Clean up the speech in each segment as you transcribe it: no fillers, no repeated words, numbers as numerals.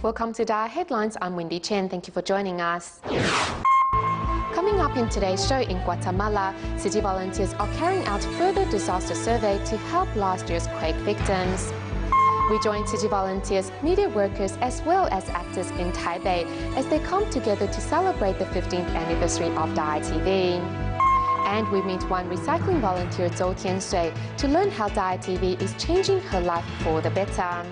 Welcome to DaAi Headlines. I'm Wendy Chen. Thank you for joining us. Coming up in today's show, in Guatemala, city volunteers are carrying out further disaster survey to help last year's quake victims. We join city volunteers, media workers, as well as actors in Taipei as they come together to celebrate the 15th anniversary of DaAi TV. And we meet one recycling volunteer, Zhou Tianshui, to learn how DaAi TV is changing her life for the better.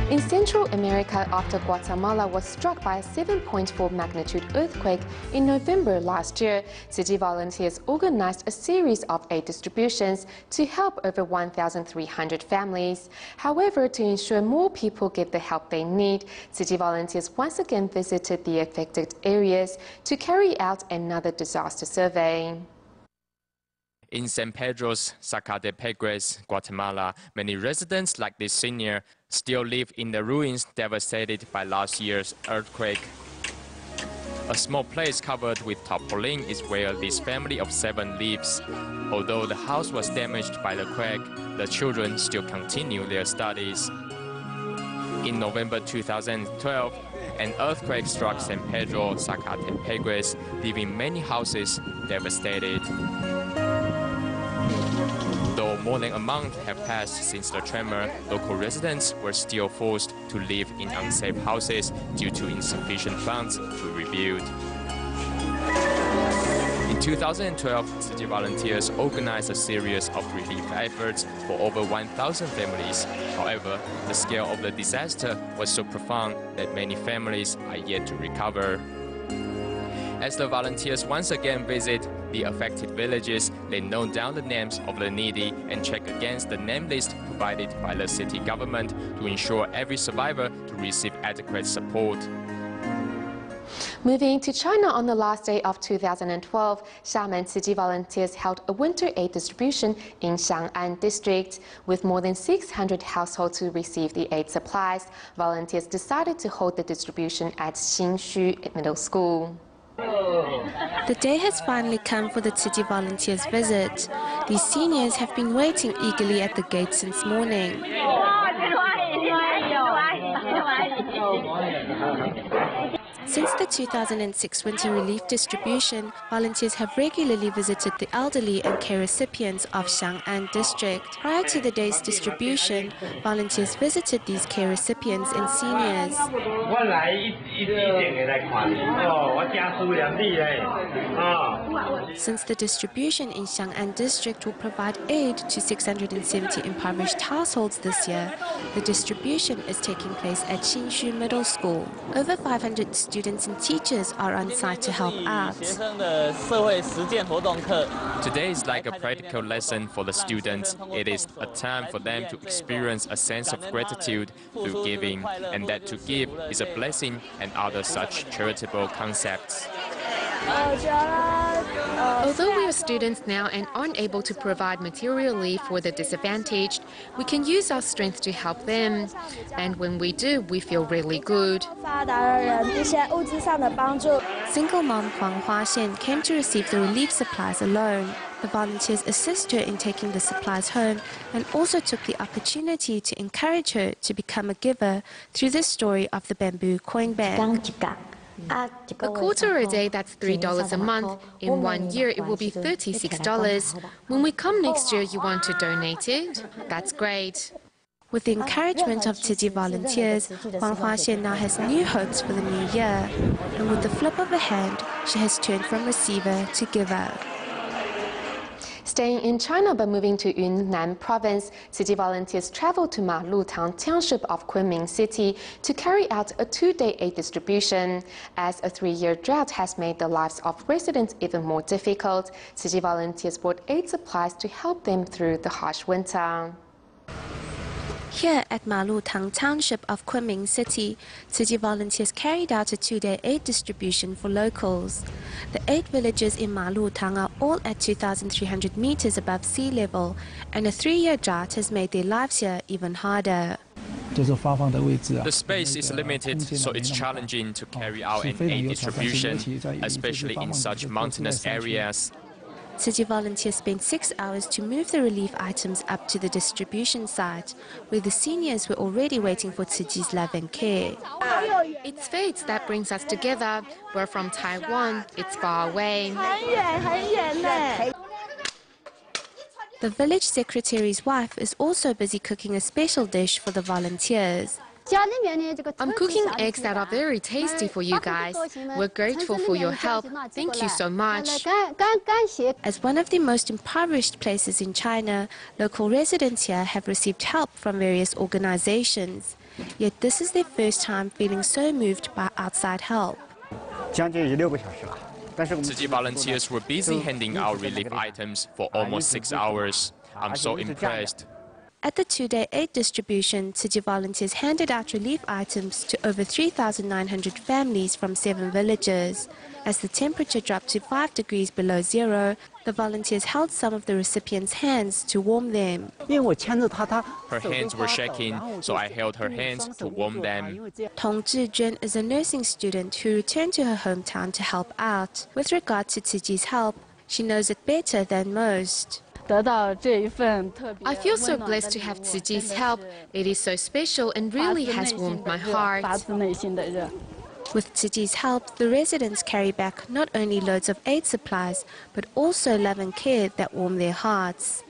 In Central America, after Guatemala was struck by a 7.4 magnitude earthquake in November last year, city volunteers organized a series of aid distributions to help over 1,300 families. However, to ensure more people get the help they need, city volunteers once again visited the affected areas to carry out another disaster survey. In San Pedro's Zacatepec, Guatemala, many residents like this senior still live in the ruins devastated by last year's earthquake. A small place covered with tarpaulin is where this family of 7 lives. Although the house was damaged by the quake, the children still continue their studies. In November 2012, an earthquake struck San Pedro, Zacatepec, leaving many houses devastated. Though more than a month have passed since the tremor, local residents were still forced to live in unsafe houses due to insufficient funds to rebuild. In 2012, city volunteers organized a series of relief efforts for over 1,000 families. However, the scale of the disaster was so profound that many families are yet to recover. As the volunteers once again visit the affected villages, they note down the names of the needy and check against the name list provided by the city government to ensure every survivor to receive adequate support. Moving to China on the last day of 2012, Xiamen city volunteers held a winter aid distribution in Xiang'an district. With more than 600 households who received the aid supplies, volunteers decided to hold the distribution at Xinxu Middle School. The day has finally come for the city volunteers' visit. These seniors have been waiting eagerly at the gate since morning. Since the 2006 winter relief distribution, volunteers have regularly visited the elderly and care recipients of Xiang'an district. Prior to the day's distribution, volunteers visited these care recipients and seniors. Since the distribution in Xiang'an district will provide aid to 670 impoverished households this year, the distribution is taking place at Xinxu Middle School. Over 500 students and teachers are on site to help out. Today is like a practical lesson for the students. It is a time for them to experience a sense of gratitude through giving, and that to give is a blessing and other such charitable concepts. Although we are students now and aren't able to provide materially for the disadvantaged, we can use our strength to help them. And when we do, we feel really good. Single mom Huang Huaxian came to receive the relief supplies alone. The volunteers assist her in taking the supplies home and also took the opportunity to encourage her to become a giver through the story of the bamboo coin bag. A quarter a day, that's $3 a month. In 1 year, it will be $36. When we come next year, you want to donate it? That's great. With the encouragement of city volunteers, Huang Huaxian now has new hopes for the new year. And with the flip of a hand, she has turned from receiver to giver. Staying in China but moving to Yunnan province, city volunteers traveled to Malutang township of Kunming City to carry out a 2-day aid distribution. As a 3-year drought has made the lives of residents even more difficult, city volunteers brought aid supplies to help them through the harsh winter. Here at Malutang township of Kunming City, city volunteers carried out a 2-day aid distribution for locals. The 8 villages in Malutang are all at 2,300 meters above sea level, and a 3-year drought has made their lives here even harder. The space is limited, so it's challenging to carry out an aid distribution, especially in such mountainous areas. Tzu Chi volunteers spent 6 hours to move the relief items up to the distribution site, where the seniors were already waiting for Tzu Chi's love and care. It's fate that brings us together. We're from Taiwan. It's far away. The village secretary's wife is also busy cooking a special dish for the volunteers. I'm cooking eggs that are very tasty for you guys. We're grateful for your help. Thank you so much. As one of the most impoverished places in China, local residents here have received help from various organizations. Yet this is their first time feeling so moved by outside help. Tzu Chi volunteers were busy handing out relief items for almost 6 hours. I'm so impressed. At the two-day aid distribution, Tzu Chi volunteers handed out relief items to over 3,900 families from 7 villages. As the temperature dropped to 5 degrees below zero, the volunteers held some of the recipients' hands to warm them. Her hands were shaking, so I held her hands to warm them. Tong Zhizhen is a nursing student who returned to her hometown to help out. With regard to Tzu Chi's help, she knows it better than most. I feel so blessed to have Tzu Chi's help. It is so special and really has warmed my heart. With Tzu Chi's help, the residents carry back not only loads of aid supplies, but also love and care that warm their hearts.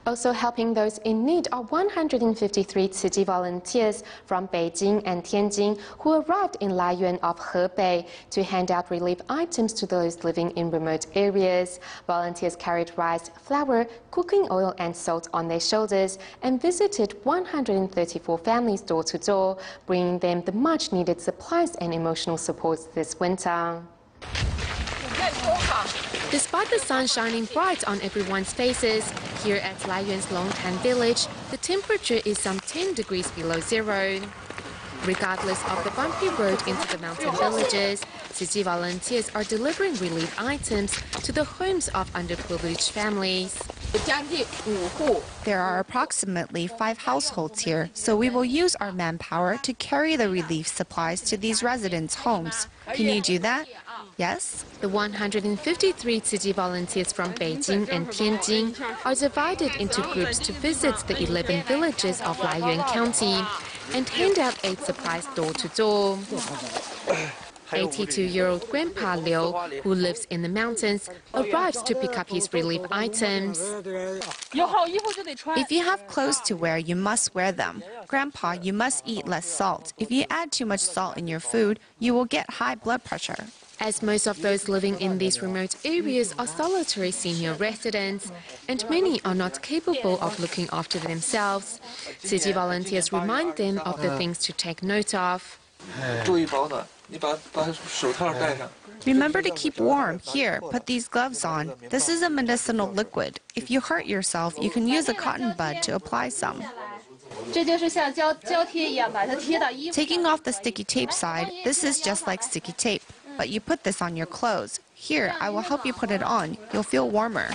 Also helping those in need are 153 Tzu Chi volunteers from Beijing and Tianjin who arrived in Laiyuan of Hebei to hand out relief items to those living in remote areas. Volunteers carried rice, flour, cooking oil and salt on their shoulders and visited 134 families door to door, bringing them the much needed supplies and emotional support this winter. Despite the sun shining bright on everyone's faces, here at Laiyuan's Longtan village, the temperature is some 10 degrees below zero. Regardless of the bumpy road into the mountain villages, Tzu Chi volunteers are delivering relief items to the homes of underprivileged families. There are approximately 5 households here, so we will use our manpower to carry the relief supplies to these residents' homes. Can you do that? Yes? The 153 Tzu Chi volunteers from Beijing and Tianjin are divided into groups to visit the 11 villages of Laiyuan County and hand out aid supplies door to door. 82-year-old Grandpa Liu, who lives in the mountains, arrives to pick up his relief items. If you have clothes to wear, you must wear them. Grandpa, you must eat less salt. If you add too much salt in your food, you will get high blood pressure. As most of those living in these remote areas are solitary senior residents, and many are not capable of looking after themselves, Tzu Chi volunteers remind them of the things to take note of. Remember to keep warm. Here, put these gloves on. This is a medicinal liquid. If you hurt yourself, you can use a cotton bud to apply some. Taking off the sticky tape side, this is just like sticky tape, but you put this on your clothes. Here, I will help you put it on. You'll feel warmer.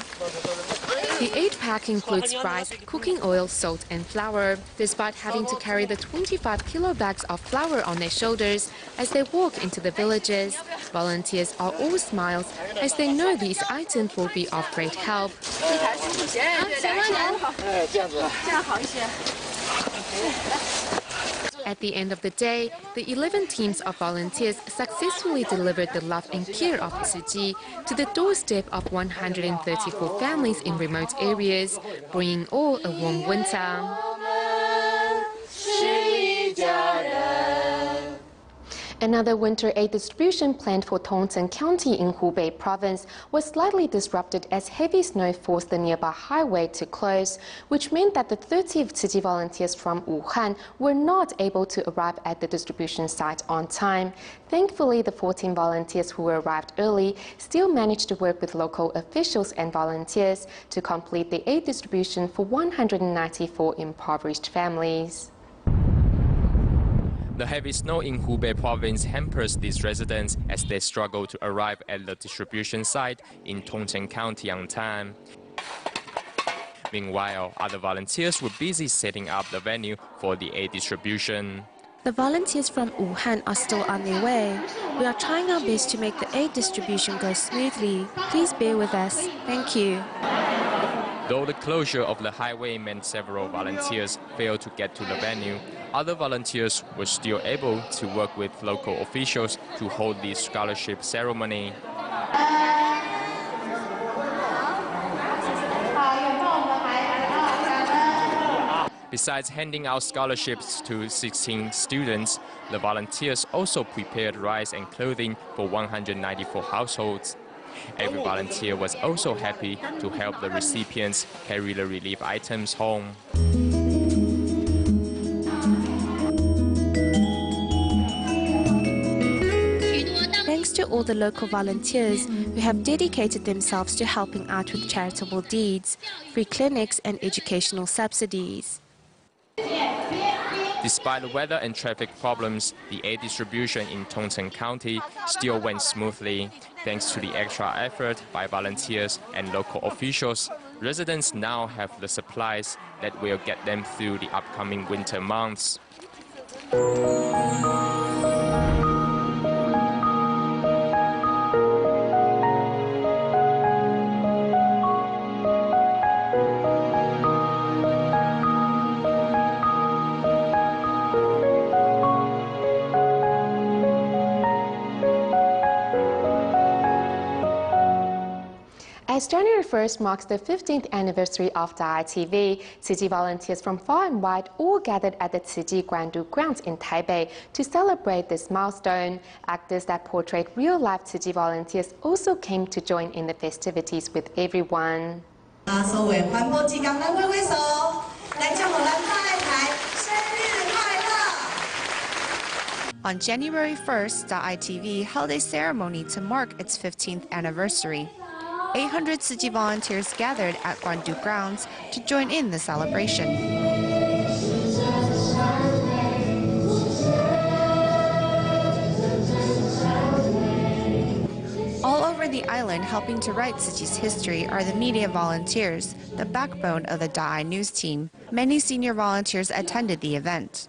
The aid pack includes rice, cooking oil, salt and flour. Despite having to carry the 25-kilo bags of flour on their shoulders as they walk into the villages, volunteers are all smiles as they know these items will be of great help. At the end of the day, the 11 teams of volunteers successfully delivered the love and care of Tzu Chi to the doorstep of 134 families in remote areas, bringing all a warm winter. Another winter aid distribution planned for Tongzhen County in Hubei province was slightly disrupted as heavy snow forced the nearby highway to close, which meant that the 30 Tzu Chi volunteers from Wuhan were not able to arrive at the distribution site on time. Thankfully, the 14 volunteers who arrived early still managed to work with local officials and volunteers to complete the aid distribution for 194 impoverished families. The heavy snow in Hubei province hampers these residents as they struggle to arrive at the distribution site in Tongzhen County on time. Meanwhile, other volunteers were busy setting up the venue for the aid distribution. The volunteers from Wuhan are still on their way. We are trying our best to make the aid distribution go smoothly. Please bear with us. Thank you. Though the closure of the highway meant several volunteers failed to get to the venue, other volunteers were still able to work with local officials to hold the scholarship ceremony. Besides handing out scholarships to 16 students, the volunteers also prepared rice and clothing for 194 households. Every volunteer was also happy to help the recipients carry the relief items home. Thanks to all the local volunteers who have dedicated themselves to helping out with charitable deeds, free clinics and educational subsidies. Despite the weather and traffic problems, the aid distribution in Tongcheng County still went smoothly. Thanks to the extra effort by volunteers and local officials, residents now have the supplies that will get them through the upcoming winter months. As January 1st marks the 15th anniversary of DaAi TV, Tzu volunteers from far and wide all gathered at the Tzu Gwandu grounds in Taipei to celebrate this milestone. Actors that portrayed real-life Tzu volunteers also came to join in the festivities with everyone. On January 1st, DaAi TV held a ceremony to mark its 15th anniversary. 800 Tzu volunteers gathered at Gwandu grounds to join in the celebration. All over the island helping to write Tzu's history are the media volunteers, the backbone of the DaAi news team. Many senior volunteers attended the event.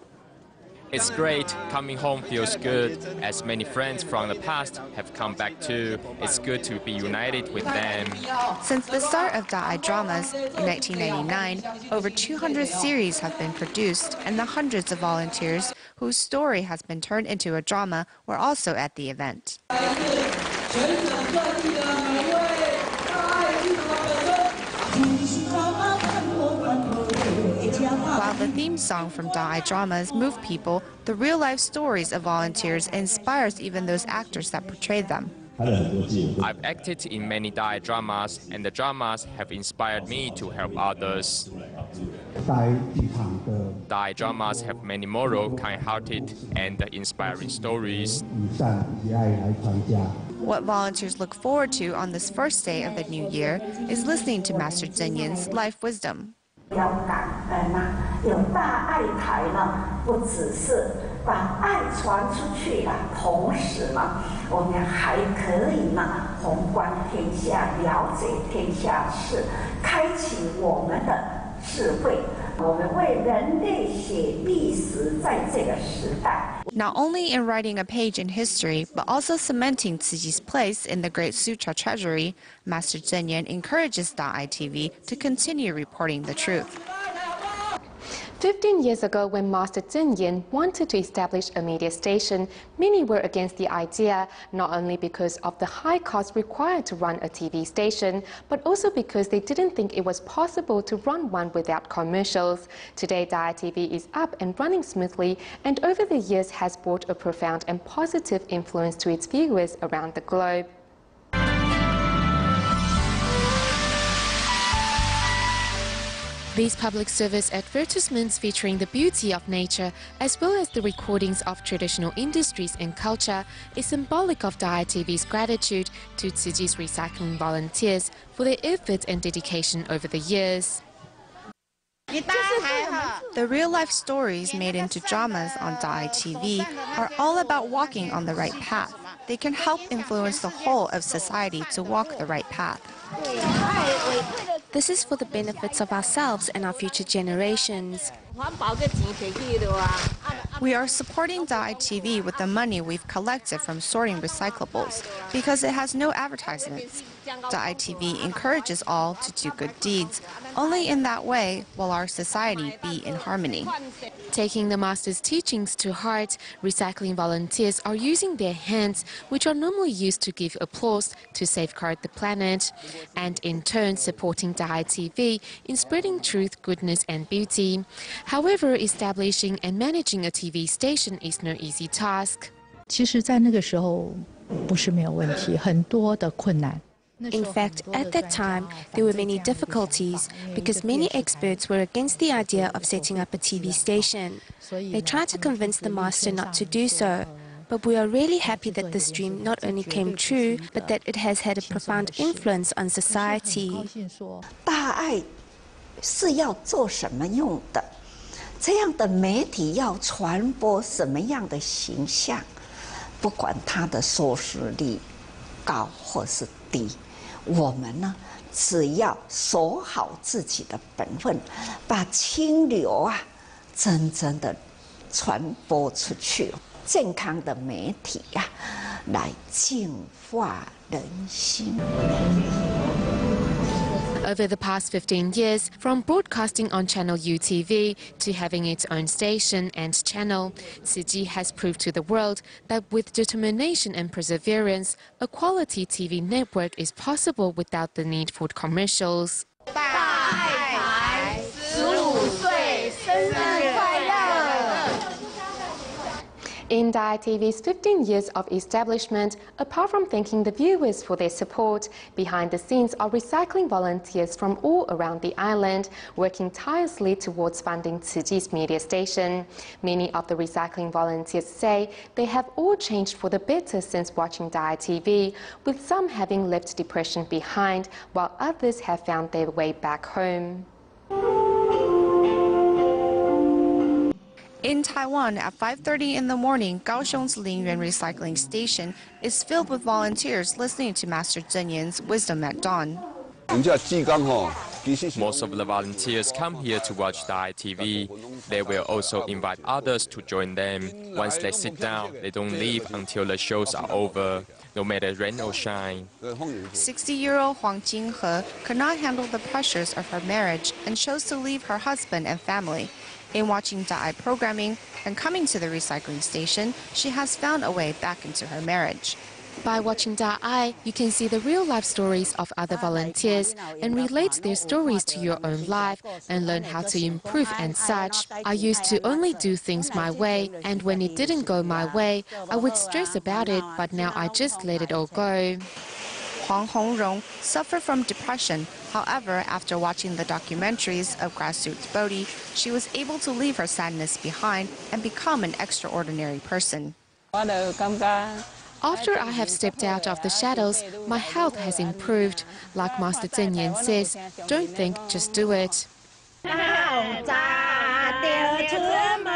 It's great. Coming home feels good, as many friends from the past have come back too. It's good to be united with them. Since the start of DaAi dramas in 1999, over 200 series have been produced, and the hundreds of volunteers whose story has been turned into a drama were also at the event. While the theme song from DaAi dramas move people, the real-life stories of volunteers inspires even those actors that portray them. I've acted in many DaAi dramas, and the dramas have inspired me to help others. DaAi dramas have many moral, kind-hearted, and inspiring stories. What volunteers look forward to on this first day of the new year is listening to Master Zhen Yin's life wisdom. 要感恩呐，有大爱台呢，不只是把爱传出去了，同时呢，我们还可以呢，宏观天下，了解天下事，开启我们的智慧。我们为人类写历史，在这个时代。 Not only in writing a page in history, but also cementing Tzu's place in the Great Sutra treasury, Master Zhen Yin encourages DaAi TV to continue reporting the truth. 15 years ago, when Master Zhen Yin wanted to establish a media station, many were against the idea, not only because of the high cost required to run a TV station, but also because they didn't think it was possible to run one without commercials. Today, DaAi TV is up and running smoothly, and over the years has brought a profound and positive influence to its viewers around the globe. These public service advertisements featuring the beauty of nature as well as the recordings of traditional industries and culture is symbolic of DaAi TV's gratitude to Tzu's recycling volunteers for their efforts and dedication over the years. The real-life stories made into dramas on DaAi TV are all about walking on the right path. They can help influence the whole of society to walk the right path. This is for the benefits of ourselves and our future generations. We are supporting DaAi TV with the money we've collected from sorting recyclables because it has no advertisements. DaAi TV encourages all to do good deeds. Only in that way will our society be in harmony. Taking the master's teachings to heart, recycling volunteers are using their hands, which are normally used to give applause, to safeguard the planet, and in turn supporting DaAi TV in spreading truth, goodness and beauty. However, establishing and managing a TV station is no easy task. 其实在那个时候不是没有问题，很多的困难。 In fact, at that time, there were many difficulties because many experts were against the idea of setting up a TV station. They tried to convince the master not to do so. But we are really happy that this dream not only came true, but that it has had a profound influence on society. 大爱是要做什么用的？这样的媒体要传播什么样的形象？不管它的收视率高或是低。 我们呢，只要守好自己的本分，把清流啊，真正的传播出去，健康的媒体呀，来净化人心。 Over the past 15 years, from broadcasting on channel UTV to having its own station and channel, Tzu has proved to the world that with determination and perseverance, a quality TV network is possible without the need for commercials. In DaAi TV's 15 years of establishment, apart from thanking the viewers for their support, behind the scenes are recycling volunteers from all around the island, working tirelessly towards funding Tzu's media station. Many of the recycling volunteers say they have all changed for the better since watching DaAi TV, with some having left depression behind, while others have found their way back home. In Taiwan, at 5:30 in the morning, Kaohsiung's Lingyuan recycling station is filled with volunteers listening to Master Zhen Yan's wisdom at dawn. Most of the volunteers come here to watch DaAi TV. They will also invite others to join them. Once they sit down, they don't leave until the shows are over, no matter rain or shine. 60-year-old Huang Jinghe could not handle the pressures of her marriage and chose to leave her husband and family. In watching DaAi programming and coming to the recycling station, she has found a way back into her marriage. By watching DaAi, you can see the real-life stories of other volunteers and relate their stories to your own life and learn how to improve and such. I used to only do things my way, and when it didn't go my way, I would stress about it, but now I just let it all go. Huang Hongrong suffered from depression. However, after watching the documentaries of grassroots Bodhi, she was able to leave her sadness behind and become an extraordinary person. After I have stepped out of the shadows, my health has improved. Like Master Zhen Yan says, don't think, just do it.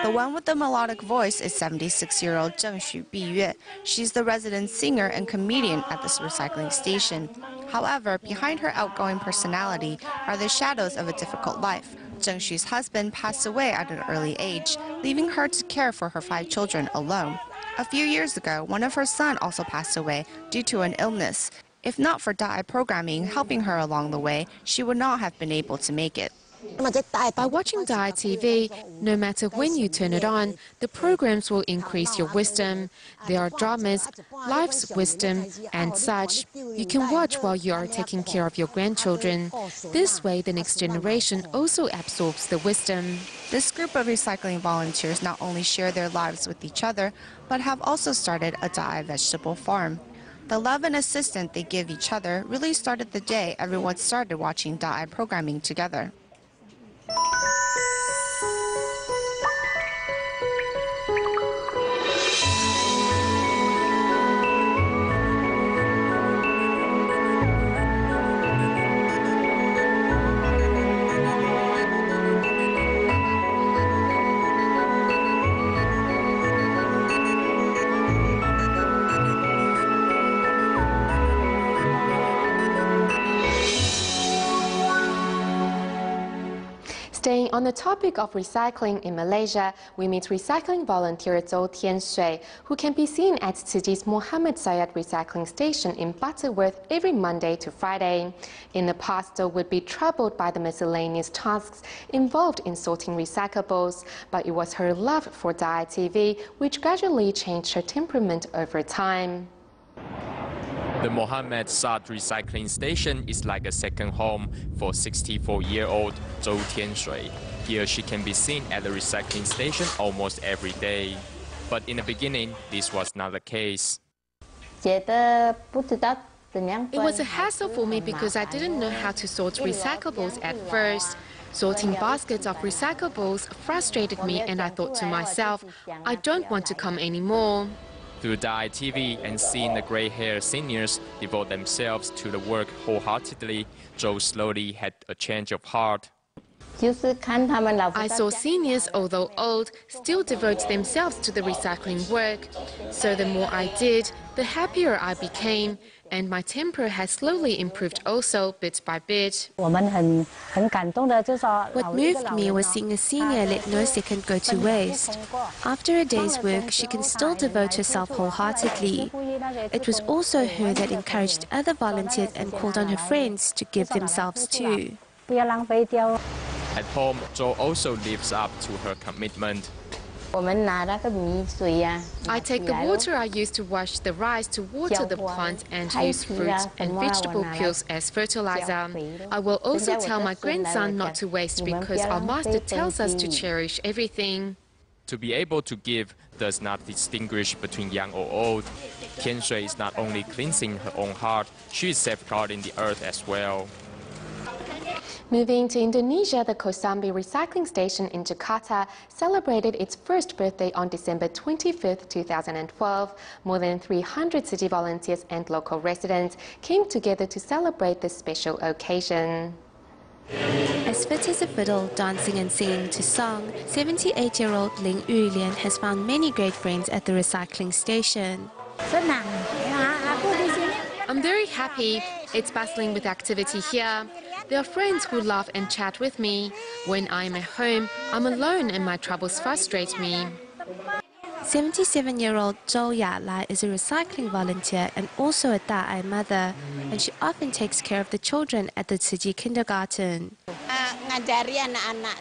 The one with the melodic voice is 76-year-old Zheng Biyue. She's the resident singer and comedian at this recycling station. However, behind her outgoing personality are the shadows of a difficult life. Zheng Xu's husband passed away at an early age, leaving her to care for her 5 children alone. A few years ago, one of her sons also passed away due to an illness. If not for DaAi programming helping her along the way, she would not have been able to make it. By watching DaAi TV, no matter when you turn it on, the programs will increase your wisdom. There are dramas, life's wisdom, and such. You can watch while you are taking care of your grandchildren. This way, the next generation also absorbs the wisdom. This group of recycling volunteers not only share their lives with each other, but have also started a DaAi vegetable farm. The love and assistance they give each other really started the day everyone started watching DaAi programming together. On the topic of recycling in Malaysia, we meet recycling volunteer Zhou Tianshui, who can be seen at Tziji's Mohammed Syed recycling station in Butterworth every Monday to Friday. In the past, Zhou would be troubled by the miscellaneous tasks involved in sorting recyclables, but it was her love for DaAi TV which gradually changed her temperament over time. The Mohammed Saad recycling station is like a second home for 64-year-old Zhou Tianshui. Here she can be seen at the recycling station almost every day. But in the beginning, this was not the case. It was a hassle for me because I didn't know how to sort recyclables at first. Sorting baskets of recyclables frustrated me, and I thought to myself, I don't want to come anymore. Through DaAi TV and seeing the grey-haired seniors devote themselves to the work wholeheartedly, Zhou slowly had a change of heart. I saw seniors, although old, still devote themselves to the recycling work. So the more I did, the happier I became, and my temper has slowly improved also, bit by bit. What moved me was seeing a senior let no second go to waste. After a day's work, she can still devote herself wholeheartedly. It was also her that encouraged other volunteers and called on her friends to give themselves too. At home, Zhou also lives up to her commitment. I take the water I use to wash the rice to water the plants and use fruits and vegetable peels as fertilizer. I will also tell my grandson not to waste because our master tells us to cherish everything. To be able to give does not distinguish between young or old. Tianshui is not only cleansing her own heart, she is safeguarding the earth as well. Moving to Indonesia, the Kosambi recycling station in Jakarta celebrated its first birthday on December 25, 2012. More than 300 city volunteers and local residents came together to celebrate this special occasion. As fit as a fiddle, dancing and singing to song, 78-year-old Ling Yulian has found many great friends at the recycling station. I'm very happy. It's bustling with activity here. There are friends who laugh and chat with me. When I'm at home, I'm alone and my troubles frustrate me. 77-year-old Zhou Yalai is a recycling volunteer and also a DaAi mother, and she often takes care of the children at the Tzi kindergarten.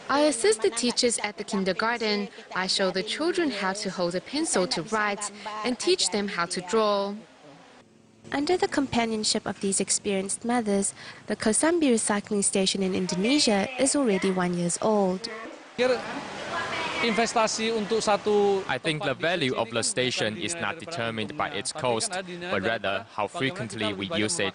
I assist the teachers at the kindergarten. I show the children how to hold a pencil to write and teach them how to draw. Under the companionship of these experienced mothers, the Kosambi recycling station in Indonesia is already 1 year old. I think the value of the station is not determined by its cost, but rather how frequently we use it.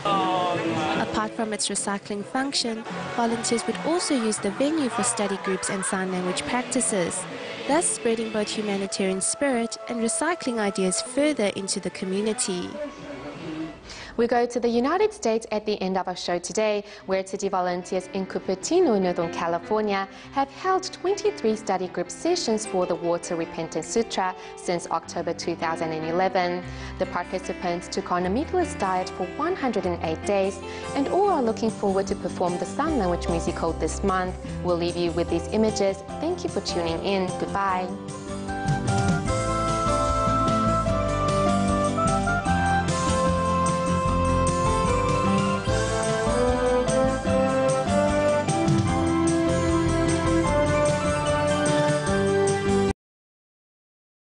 Apart from its recycling function, volunteers would also use the venue for study groups and sign language practices, thus spreading both humanitarian spirit and recycling ideas further into the community. We go to the United States at the end of our show today, where city volunteers in Cupertino, Northern California, have held 23 study group sessions for the Water Repentance Sutra since October 2011. The participants took on a meatless diet for 108 days, and all are looking forward to perform the sign language musical this month. We'll leave you with these images. Thank you for tuning in. Goodbye.